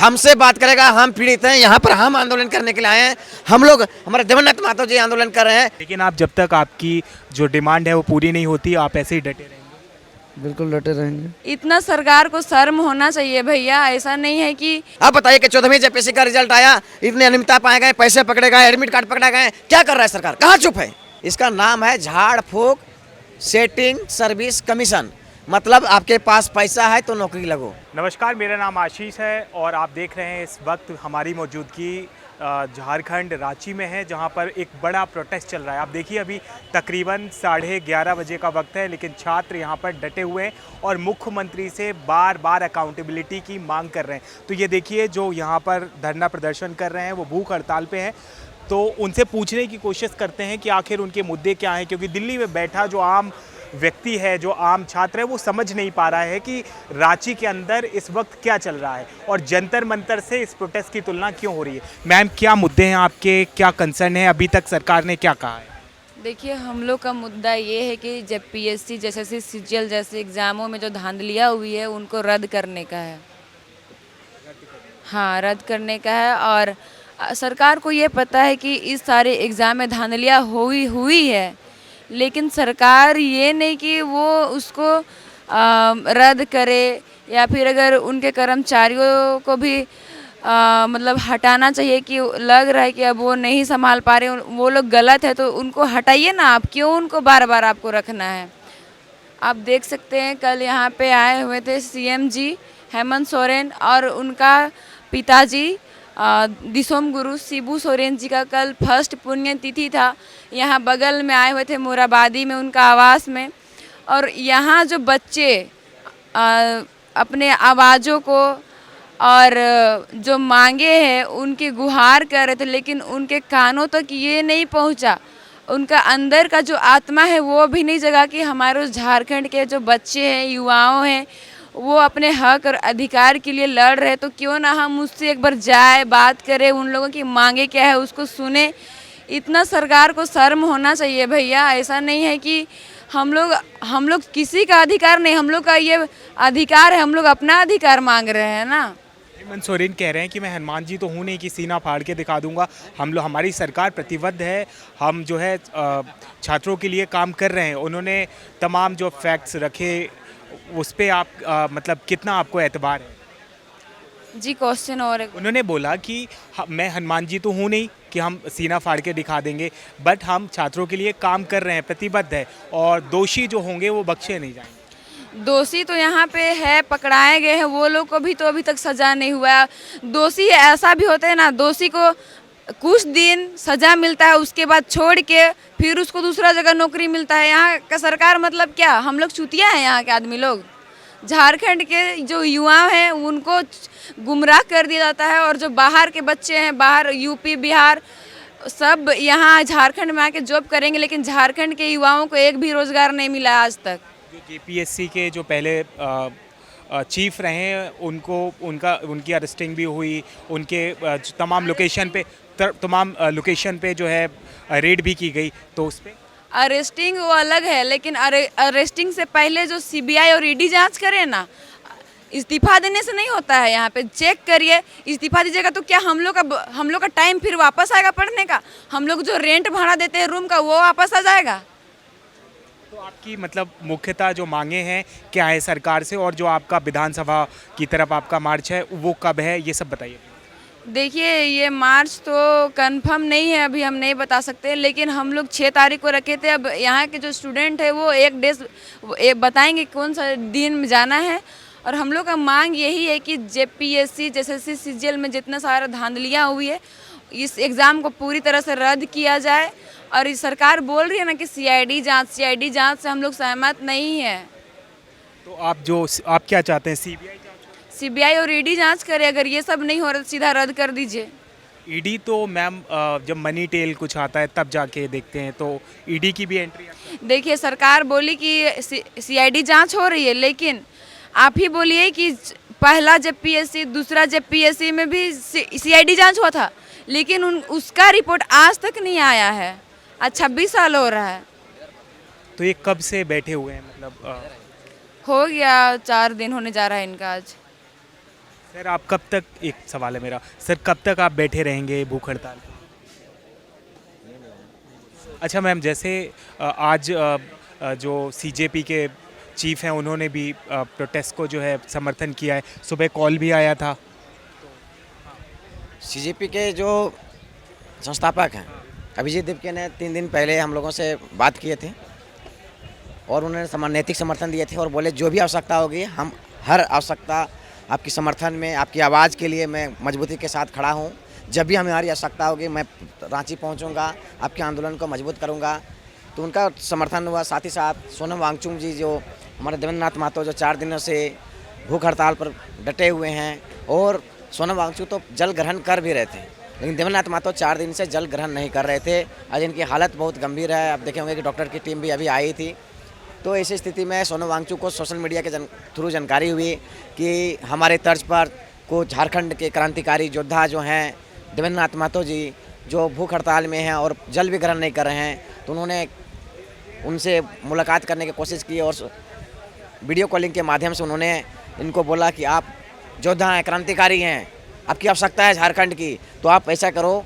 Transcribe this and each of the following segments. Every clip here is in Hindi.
हमसे बात करेगा। हम पीड़ित हैं, यहाँ पर हम आंदोलन करने के लिए आए हैं। हम लोग, हमारे देवेंद्र महतो जी आंदोलन कर रहे हैं। लेकिन आप जब तक आपकी जो डिमांड है वो पूरी नहीं होती, आप ऐसे ही डटे रहेंगे? बिल्कुल डटे रहेंगे। इतना सरकार को शर्म होना चाहिए भैया। ऐसा नहीं है कि आप बताइए कि 14वीं जेपीएससी का रिजल्ट आया, इतने अनियमितता पाए गए, पैसे पकड़े गए, एडमिट कार्ड पकड़ा गए, क्या कर रहा है सरकार? कहाँ चुप है? इसका नाम है झाड़ फूक सेटिंग सर्विस कमीशन। मतलब आपके पास पैसा है तो नौकरी लगो। नमस्कार, मेरा नाम आशीष है और आप देख रहे हैं इस वक्त हमारी मौजूदगी झारखंड रांची में है, जहां पर एक बड़ा प्रोटेस्ट चल रहा है। आप देखिए अभी तकरीबन 11:30 बजे का वक्त है, लेकिन छात्र यहां पर डटे हुए हैं और मुख्यमंत्री से बार बार अकाउंटेबिलिटी की मांग कर रहे हैं। तो ये देखिए, जो यहां पर धरना प्रदर्शन कर रहे हैं वो भूख हड़ताल पे हैं। तो उनसे पूछने की कोशिश करते हैं कि आखिर उनके मुद्दे क्या हैं, क्योंकि दिल्ली में बैठा जो आम व्यक्ति है, जो आम छात्र है, वो समझ नहीं पा रहा है कि रांची के अंदर इस वक्त क्या चल रहा है और जंतर मंतर से इस प्रोटेस्ट की तुलना क्यों हो रही है। मैम, क्या मुद्दे हैं आपके, क्या कंसर्न है, अभी तक सरकार ने क्या कहा है? देखिए, हम लोग का मुद्दा ये है कि जब पीएससी जैसे सीजीएल जैसे एग्ज़ामों में जो धांधलियाँ हुई है उनको रद्द करने का है। हाँ, रद्द करने का है। और सरकार को ये पता है कि इस सारे एग्ज़ाम में धांधलियाँ हुई है, लेकिन सरकार ये नहीं कि वो उसको रद्द करे, या फिर अगर उनके कर्मचारियों को भी मतलब हटाना चाहिए कि लग रहा है कि अब वो नहीं संभाल पा रहे, वो लोग गलत है तो उनको हटाइए ना। आप क्यों उनको बार बार आपको रखना है? आप देख सकते हैं कल यहाँ पे आए हुए थे सीएम जी हेमंत सोरेन और उनका पिताजी दिसोम गुरु शिबू सोरेन जी का कल फर्स्ट पुण्यतिथि था। यहाँ बगल में आए हुए थे मोराबादी में उनका आवास में, और यहाँ जो बच्चे अपने आवाज़ों को और जो मांगे हैं उनकी गुहार कर रहे थे, लेकिन उनके कानों तक ये नहीं पहुँचा। उनका अंदर का जो आत्मा है वो भी नहीं जगा कि हमारे झारखंड के जो बच्चे हैं, युवाओं हैं, वो अपने हक और अधिकार के लिए लड़ रहे हैं। तो क्यों ना हम उससे एक बार जाए, बात करें, उन लोगों की मांगे क्या है उसको सुने। इतना सरकार को शर्म होना चाहिए भैया। ऐसा नहीं है कि हम लोग किसी का अधिकार नहीं, हम लोग का ये अधिकार है, हम लोग अपना अधिकार मांग रहे हैं ना। हेमंत सोरेन कह रहे हैं कि मैं हनुमान जी तो हूँ नहीं कि सीना फाड़ के दिखा दूंगा। हमारी सरकार प्रतिबद्ध है, हम जो है छात्रों के लिए काम कर रहे हैं। उन्होंने तमाम जो फैक्ट्स रखे उस पे आप मतलब कितना आपको एतबार है? जी, क्वेश्चन और एक। उन्होंने बोला कि मैं हनुमान जी तो हूँ नहीं कि हम सीना फाड़ के दिखा देंगे, बट हम छात्रों के लिए काम कर रहे हैं, प्रतिबद्ध है, और दोषी जो होंगे वो बख्शे नहीं जाएंगे। दोषी तो यहाँ पे है, पकड़ाए गए हैं, वो लोग को भी तो अभी तक सजा नहीं हुआ। दोषी ऐसा भी होता है ना, दोषी को कुछ दिन सजा मिलता है, उसके बाद छोड़ के फिर उसको दूसरा जगह नौकरी मिलता है। यहाँ का सरकार मतलब क्या, हम लोग चूतिया हैं यहाँ के आदमी लोग? झारखंड के जो युवा हैं उनको गुमराह कर दिया जाता है, और जो बाहर के बच्चे हैं, बाहर यूपी बिहार सब यहाँ झारखंड में आके जॉब करेंगे, लेकिन झारखंड के युवाओं को एक भी रोज़गार नहीं मिला आज तक। जो जेपीएससी के जो पहले चीफ रहे हैं उनकी अरेस्टिंग भी हुई, उनके तमाम लोकेशन पे जो है रेड भी की गई, तो उस पर अरेस्टिंग वो अलग है, लेकिन अरेस्टिंग से पहले जो सीबीआई और ईडी जांच करे ना, इस्तीफा देने से नहीं होता है। यहाँ पे चेक करिए, इस्तीफा दीजिएगा तो क्या हम लोग का टाइम फिर वापस आएगा पढ़ने का? हम लोग जो रेंट भाड़ा देते हैं रूम का वो वापस आ जाएगा? तो आपकी मतलब मुख्यतः जो मांगे हैं क्या है सरकार से, और जो आपका विधानसभा की तरफ आपका मार्च है वो कब है, ये सब बताइए। देखिए, ये मार्च तो कंफर्म नहीं है, अभी हम नहीं बता सकते, लेकिन हम लोग 6 तारीख को रखे थे। अब यहाँ के जो स्टूडेंट है वो एक डेज बताएंगे कौन सा दिन में जाना है। और हम लोग का मांग यही है कि जेपीएससी जैसे सीजीएल में जितना सारा धांधलियाँ हुई है, इस एग्ज़ाम को पूरी तरह से रद्द किया जाए। और इस सरकार बोल रही है ना कि सीआईडी जांच से हम लोग सहमत नहीं है। तो आप क्या चाहते हैं, सीबीआई और ईडी जांच करे, अगर ये सब नहीं हो रहा तो सीधा रद्द कर दीजिए। ईडी तो मैम जब मनी टेल कुछ आता है तब जाके देखते हैं, तो ईडी की भी एंट्री देखिए, सरकार बोली कि सीआईडी जांच हो रही है, लेकिन आप ही बोलिए कि पहला जेपीएससी दूसरा जेपीएससी में भी सीआईडी जांच हुआ था, लेकिन उसका रिपोर्ट आज तक नहीं आया है। आज 26 साल हो रहा है। तो ये कब से बैठे हुए हैं, मतलब हो गया 4 दिन होने जा रहा है इनका आज। सर आप कब तक, एक सवाल है मेरा सर, कब तक आप बैठे रहेंगे भूख हड़ताल पे? अच्छा मैम, जैसे आज जो सीजेपी के चीफ हैं उन्होंने भी प्रोटेस्ट को जो है समर्थन किया है, सुबह कॉल भी आया था। सीजेपी के जो संस्थापक हैं अभिजीत दीपके ने 3 दिन पहले हम लोगों से बात किए थे और उन्होंने नैतिक समर्थन दिए थे और बोले जो भी आवश्यकता होगी हम हर आवश्यकता आपकी समर्थन में, आपकी आवाज़ के लिए मैं मजबूती के साथ खड़ा हूँ। जब भी हमारी आवश्यकता होगी मैं रांची पहुँचूँगा, आपके आंदोलन को मजबूत करूँगा। तो उनका समर्थन हुआ। साथ ही साथ सोनम वांगचुक जी जो हमारे देवेंद्र नाथ महतो जो 4 दिनों से भूख हड़ताल पर डटे हुए हैं, और सोनम वांगचुक तो जल ग्रहण कर भी रहे थे, लेकिन देवेंद्र नाथ महतो 4 दिन से जल ग्रहण नहीं कर रहे थे। आज इनकी हालत बहुत गंभीर है। आप देखे होंगे कि डॉक्टर की टीम भी अभी आई थी। तो ऐसी स्थिति में सोनम वांगचुक को सोशल मीडिया के थ्रू जानकारी हुई कि हमारे तर्ज पर को झारखंड के क्रांतिकारी योद्धा जो हैं देवेंद्र नाथ महतो जी जो भूख हड़ताल में हैं और जल भी ग्रहण नहीं कर रहे हैं, तो उन्होंने उनसे मुलाकात करने की कोशिश की और वीडियो कॉलिंग के माध्यम से उन्होंने इनको बोला कि आप योद्धा हैं, क्रांतिकारी हैं, आपकी आवश्यकता है झारखंड की, तो आप ऐसा करो,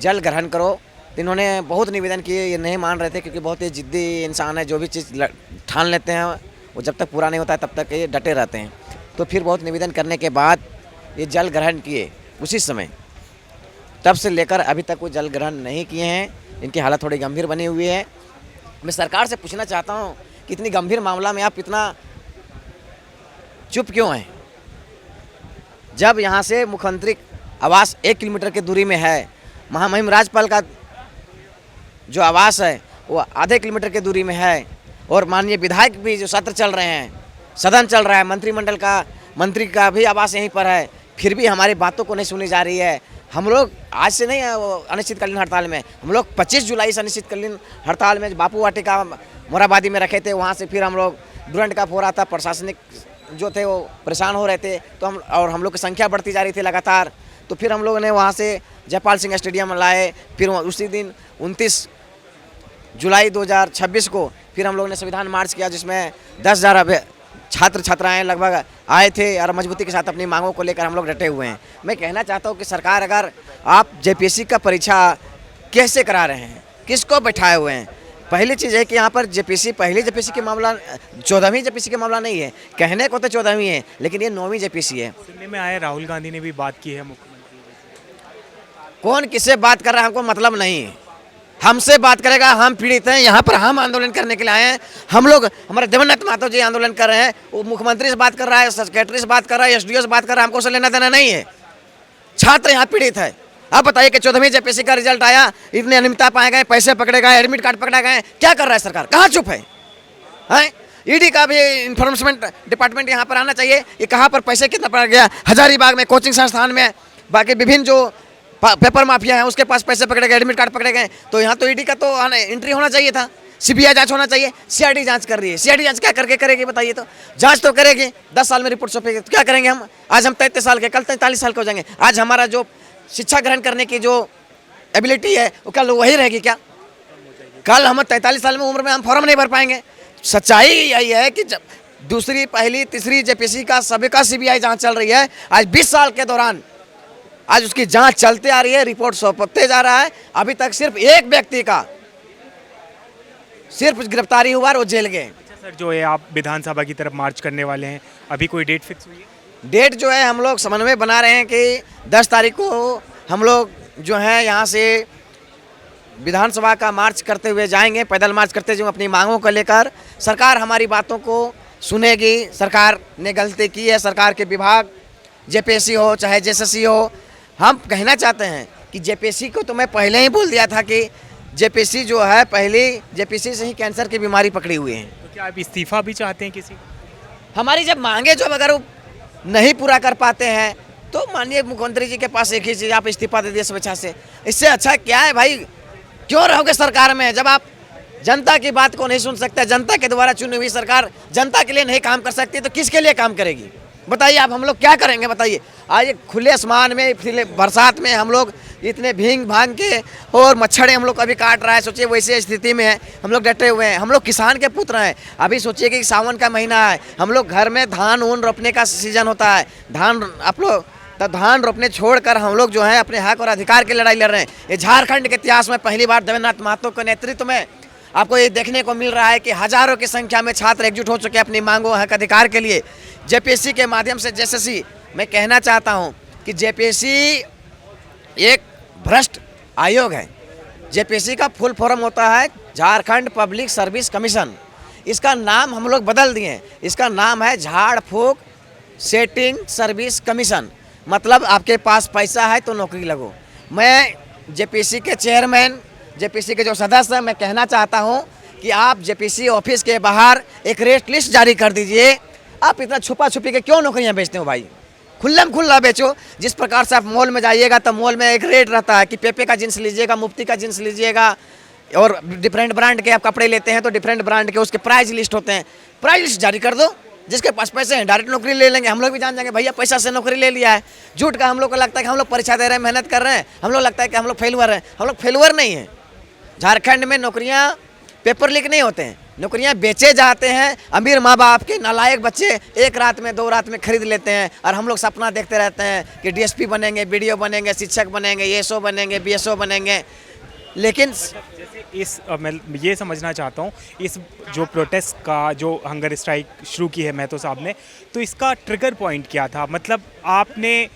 जल ग्रहण करो। तो इन्होंने बहुत निवेदन किए, ये नहीं मान रहे थे क्योंकि बहुत ही जिद्दी इंसान है। जो भी चीज़ ठान लेते हैं वो जब तक पूरा नहीं होता है तब तक ये डटे रहते हैं। तो फिर बहुत निवेदन करने के बाद ये जल ग्रहण किए उसी समय। तब से लेकर अभी तक वो जल ग्रहण नहीं किए हैं। इनकी हालत थोड़ी गंभीर बनी हुई है। मैं सरकार से पूछना चाहता हूँ कि इतनी गंभीर मामला में आप इतना चुप क्यों हैं? जब यहाँ से मुख्यमंत्री आवास 1 किलोमीटर की दूरी में है, महामहिम राज्यपाल का जो आवास है वो आधे किलोमीटर की दूरी में है, और माननीय विधायक भी जो सत्र चल रहे हैं, सदन चल रहा है, मंत्रिमंडल का मंत्री का भी आवास यहीं पर है, फिर भी हमारी बातों को नहीं सुनी जा रही है। हम लोग आज से नहीं है वो अनिश्चितकालीन हड़ताल में, हम लोग 25 जुलाई से अनिश्चितकालीन हड़ताल में बापू वाटिका मोराबादी में रखे थे। वहाँ से फिर हम लोग डूरंट कप हो रहा था, प्रशासनिक जो थे वो परेशान हो रहे थे, तो हम लोग की संख्या बढ़ती जा रही थी लगातार। तो फिर हम लोगों ने वहाँ से जयपाल सिंह स्टेडियम लाए। फिर उसी दिन 29 जुलाई 2026 को फिर हम लोगों ने संविधान मार्च किया, जिसमें 10,000 छात्र छात्राएं लगभग आए थे और मजबूती के साथ अपनी मांगों को लेकर हम लोग डटे हुए हैं। मैं कहना चाहता हूं कि सरकार, अगर आप जेपीएससी का परीक्षा कैसे करा रहे हैं, किसको बैठाए हुए हैं? पहली चीज़ है कि यहाँ पर जेपीएससी पहली जेपीएससी के मामला 14वीं जेपीएससी के मामला नहीं है। कहने को तो 14वीं है, लेकिन ये 9वीं जेपीएससी है। सुनने में आया राहुल गांधी ने भी बात की है मुख्यमंत्री से। कौन किससे बात कर रहा है हमको मतलब नहीं है। हमसे बात करेगा, हम पीड़ित हैं, यहाँ पर हम आंदोलन करने के लिए आए हैं। हम लोग, हमारे देवेंद्र नाथ महतो जी आंदोलन कर रहे हैं, वो मुख्यमंत्री से बात कर रहा है, सेक्रेटरी से बात कर रहा है, एसडीओ से बात कर रहा है, हमको उससे लेना देना नहीं है। छात्र यहाँ पीड़ित है। आप बताइए कि 14वीं जेपीएससी का रिजल्ट आया, इतने अनियमितता पाए गए, पैसे पकड़े गए, एडमिट कार्ड पकड़ा गए, क्या कर रहा है सरकार? कहाँ चुप है? ईडी का भी इन्फोर्समेंट डिपार्टमेंट यहाँ पर आना चाहिए। ये कहाँ पर पैसे कितना पड़ गया? हजारीबाग में कोचिंग संस्थान में, बाकी विभिन्न जो पेपर माफिया है उसके पास पैसे पकड़े गए, एडमिट कार्ड पकड़े गए। तो यहाँ तो ईडी का तो एंट्री होना चाहिए था, सीबीआई जांच होना चाहिए। सीआईडी जांच कर रही है, सीआईडी जांच क्या करके करेगी बताइए? तो जांच तो करेगी, 10 साल में रिपोर्ट सौंपेगी, तो क्या करेंगे हम? आज हम 33 साल के, कल 43 साल के हो जाएंगे। आज हमारा जो शिक्षा ग्रहण करने की जो एबिलिटी है वो कल वही रहेगी क्या? कल हम 43 साल में उम्र में हम फॉर्म नहीं भर पाएंगे। सच्चाई यही है कि जब दूसरी, पहली, तीसरी जेपीएससी का सभी का सीबीआई जांच चल रही है। आज 20 साल के दौरान आज उसकी जांच चलते आ रही है, रिपोर्ट सौंपते जा रहा है। अभी तक सिर्फ एक व्यक्ति का सिर्फ गिरफ्तारी हुआ और वो जेल गए। अच्छा सर, जो है आप विधानसभा की तरफ मार्च करने वाले हैं, अभी कोई डेट फिक्स हुई है? डेट जो है हम लोग समन्वय बना रहे हैं कि 10 तारीख को हम लोग जो है यहाँ से विधानसभा का मार्च करते हुए जाएंगे, पैदल मार्च करते हुए अपनी मांगों को लेकर। सरकार हमारी बातों को सुनेगी। सरकार ने गलती की है, सरकार के विभाग, जेपीएससी हो चाहे जेएसएससी हो। हम कहना चाहते हैं कि जेपीएससी को तो मैं पहले ही बोल दिया था कि जेपीएससी जो है, पहली जेपीएससी से ही कैंसर की बीमारी पकड़ी हुई है। तो क्या आप इस्तीफा भी चाहते हैं किसी? हमारी जब मांगे जो अगर वो नहीं पूरा कर पाते हैं तो माननीय मुख्यमंत्री जी के पास एक ही चीज़, आप इस्तीफा दे दिए स्वेच्छा से। इससे अच्छा क्या है भाई? क्यों रहोगे सरकार में जब आप जनता की बात को नहीं सुन सकते? जनता के द्वारा चुनी हुई सरकार जनता के लिए नहीं काम कर सकती तो किसके लिए काम करेगी? बताइए आप, हम लोग क्या करेंगे बताइए। आज खुले आसमान में बरसात में हम लोग इतने भींग भांग के और मच्छर हम लोग अभी काट रहा है। सोचिए वैसे स्थिति में है, हम लोग डटे हुए हैं। हम लोग किसान के पुत्र हैं। अभी सोचिए कि सावन का महीना है, हम लोग घर में धान ऊन रोपने का सीजन होता है। धान आप लोग तब धान रोपने छोड़कर हम लोग जो है अपने हक और अधिकार की लड़ाई लड़ रहे हैं। ये झारखंड के इतिहास में पहली बार देवेंद्रनाथ महतो के नेतृत्व में आपको ये देखने को मिल रहा है कि हजारों की संख्या में छात्र एकजुट हो चुके हैं अपनी मांगों हक अधिकार के लिए। जेपीएससी के माध्यम से जेएसएससी, मैं कहना चाहता हूं कि जेपीएससी एक भ्रष्ट आयोग है। जेपीएससी का फुल फॉर्म होता है झारखंड पब्लिक सर्विस कमीशन। इसका नाम हम लोग बदल दिए हैं, इसका नाम है झाड़ फूक सेटिंग सर्विस कमीशन। मतलब आपके पास पैसा है तो नौकरी लगो। मैं जेपीएससी के चेयरमैन, जेपीएससी के जो सदस्य हैं, मैं कहना चाहता हूं कि आप जेपीएससी ऑफिस के बाहर एक रेट लिस्ट जारी कर दीजिए। आप इतना छुपा छुपी के क्यों नौकरियां बेचते हो भाई? खुल्लम खुल्ला बेचो। जिस प्रकार से आप मॉल में जाइएगा तो मॉल में एक रेट रहता है कि पेपे का जींस लीजिएगा, मुफ्ती का जींस लीजिएगा, और डिफरेंट ब्रांड के आप कपड़े लेते हैं तो डिफरेंट ब्रांड के उसके प्राइस लिस्ट होते हैं। प्राइस लिस्ट जारी कर दो, जिसके पास पैसे हैं डायरेक्ट नौकरी ले लेंगे। हम लोग भी जान जाएंगे भैया पैसा से नौकरी ले लिया है। झूठ का हम लोग को लगता है कि हम लोग परीक्षा दे रहे हैं, मेहनत कर रहे हैं, हम लोग लगता है कि हम लोग फेलुअर हैं। हम लोग फेलुअर नहीं हैं। झारखंड में नौकरियां पेपर लीक नहीं होते हैं, नौकरियां बेचे जाते हैं। अमीर माँ बाप के नालायक बच्चे एक रात में 2 रात में खरीद लेते हैं, और हम लोग सपना देखते रहते हैं कि डीएसपी बनेंगे, बीडीओ बनेंगे, शिक्षक बनेंगे, एएसओ बनेंगे, बीएसओ बनेंगे। लेकिन जैसे मैं ये समझना चाहता हूँ, इस जो प्रोटेस्ट का जो हंगर स्ट्राइक शुरू की है महतो साहब ने, तो इसका ट्रिगर पॉइंट क्या था? मतलब आपने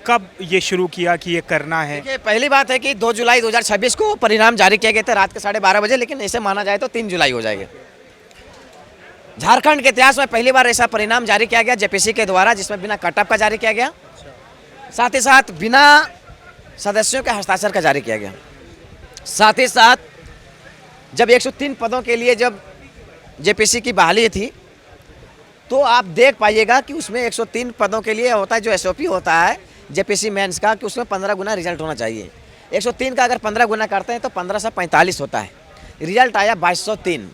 कब ये शुरू किया कि ये करना है? देखिए, पहली बात है कि 2 जुलाई 2026 को परिणाम जारी किए गए थे रात के 12:30 बजे, लेकिन ऐसे माना जाए तो 3 जुलाई हो जाएगा। झारखंड के इतिहास में पहली बार ऐसा परिणाम जारी किया गया जेपीएससी के द्वारा, जिसमें बिना कट ऑफ का जारी किया गया, साथ ही साथ बिना सदस्यों के हस्ताक्षर का जारी किया गया। साथ ही साथ जब 103 पदों के लिए जब जेपीएससी की बहाली थी, तो आप देख पाइएगा कि उसमें 103 पदों के लिए होता है जो एसओपी होता है जेपीएससी मेंस का, कि उसमें 15 गुना रिजल्ट होना चाहिए। 103 का अगर 15 गुना करते हैं तो 1545 होता है। रिजल्ट आया 2203,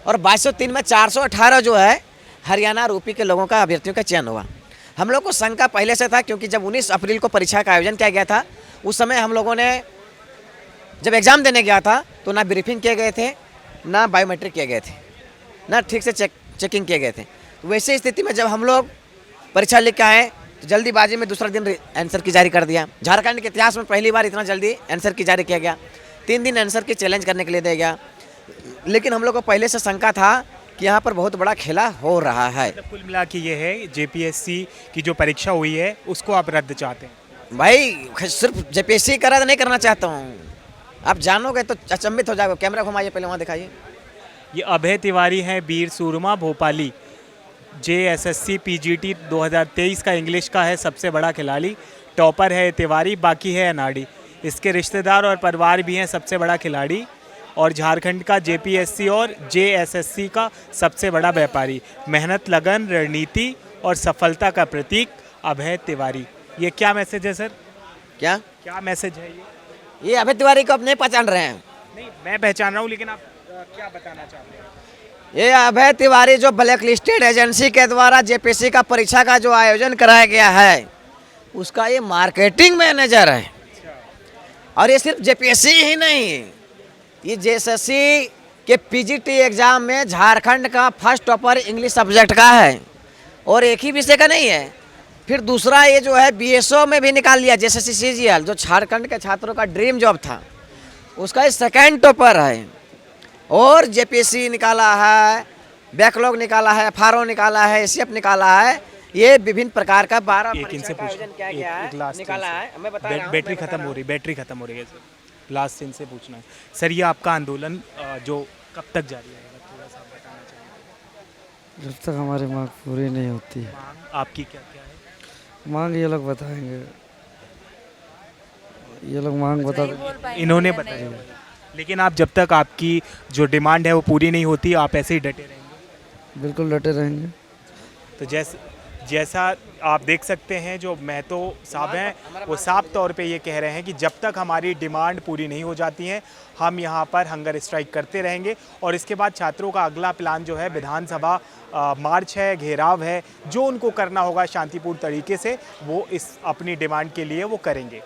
और 2203 में 418 जो है हरियाणा और यूपी के लोगों का अभ्यर्थियों का चयन हुआ। हम लोग को शंका पहले से था, क्योंकि जब 19 अप्रैल को परीक्षा का आयोजन किया गया था, उस समय हम लोगों ने जब एग्ज़ाम देने गया था तो ना ब्रीफिंग किए गए थे, ना बायोमेट्रिक किए गए थे, ना ठीक से चेकिंग किए गए थे। तो वैसे स्थिति में जब हम लोग परीक्षा लिख के आए तो जल्दीबाजी में दूसरा दिन आंसर की जारी कर दिया। झारखंड के इतिहास में पहली बार इतना जल्दी आंसर की जारी किया गया। 3 दिन आंसर की चैलेंज करने के लिए दिया गया। लेकिन हम लोग को पहले से शंका था कि यहाँ पर बहुत बड़ा खेला हो रहा है। कुल मिला के ये है, जेपीएससी की जो परीक्षा हुई है उसको आप रद्द चाहते हैं? भाई सिर्फ जेपीएससी का रद्द नहीं करना चाहता हूँ, आप जानोगे तो अचंभित हो जाओगे। कैमरा घुमाइए, पहले वहाँ दिखाइए। ये अभय तिवारी हैं, वीर सूरमा भोपाली, जेएसएससी पीजीटी 2023 का इंग्लिश का है सबसे बड़ा खिलाड़ी। टॉपर है तिवारी, बाकी है अनाड़ी। इसके रिश्तेदार और परिवार भी हैं सबसे बड़ा खिलाड़ी, और झारखंड का जेपीएससी और जेएसएससी का सबसे बड़ा व्यापारी। मेहनत, लगन, रणनीति और सफलता का प्रतीक अभय तिवारी। ये क्या मैसेज है सर? क्या मैसेज है ये अभय तिवारी को आप नहीं पहचान रहे हैं? नहीं, मैं पहचान रहा हूँ, लेकिन आप क्या बताना चाहते हैं? ये अभय तिवारी जो ब्लैक लिस्टेड एजेंसी के द्वारा जेपीएससी का परीक्षा का जो आयोजन कराया गया है, उसका ये मार्केटिंग मैनेजर है। और ये सिर्फ जेपीएससी ही नहीं, ये जेएसएससी के पीजीटी एग्जाम में झारखंड का फर्स्ट टॉपर इंग्लिश सब्जेक्ट का है, और एक ही विषय का नहीं है। फिर दूसरा ये जो है बीएसओ में भी निकाल लिया, जेएसएससी सीजीएल, जो झारखंड के छात्रों का ड्रीम जॉब था, उसका ये सेकेंड टॉपर है। और जेपीएससी निकाला है, बैकलॉग निकाला है, एफआरओ निकाला है, एसीएफ निकाला है। ये विभिन्न प्रकार का 12 परीक्षा का आयोजन किया गया है, निकाला है। मैं बता रहा हूं, बैटरी खत्म हो रही है सर। लास्ट दिन से पूछना है सर, ये आपका आंदोलन जो कब तक जारी रहेगा, थोड़ा सा बताना चाहिए? जब तक हमारी मांग पूरी नहीं होती है। मांग आपकी क्या क्या है? मांग ये लोग बताएंगे, ये लोग मांग बता देंगे। इन्होंने बताया, लेकिन आप जब तक आपकी जो डिमांड है वो पूरी नहीं होती, आप ऐसे ही डटे रहेंगे? बिल्कुल डटे रहेंगे। तो जैसा आप देख सकते हैं जो महतो साहब हैं वो साफ तौर पे ये कह रहे हैं कि जब तक हमारी डिमांड पूरी नहीं हो जाती हैं हम यहाँ पर हंगर स्ट्राइक करते रहेंगे। और इसके बाद छात्रों का अगला प्लान जो है विधानसभा मार्च है, घेराव है, जो उनको करना होगा शांतिपूर्ण तरीके से वो इस अपनी डिमांड के लिए वो करेंगे।